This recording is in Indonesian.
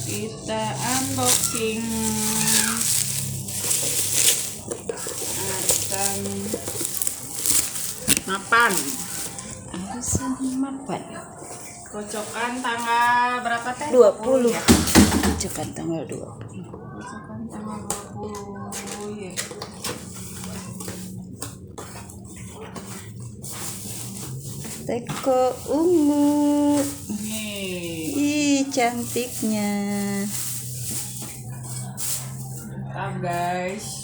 Kita unboxing arisan mapan. Arisan mapan. Kocokan tanggal berapa teh? 20 ya? Kocokan tanggal 20. Kocokan tanggal 20 ya. Teko ungu. Nih. Ih, cantiknya. Guys.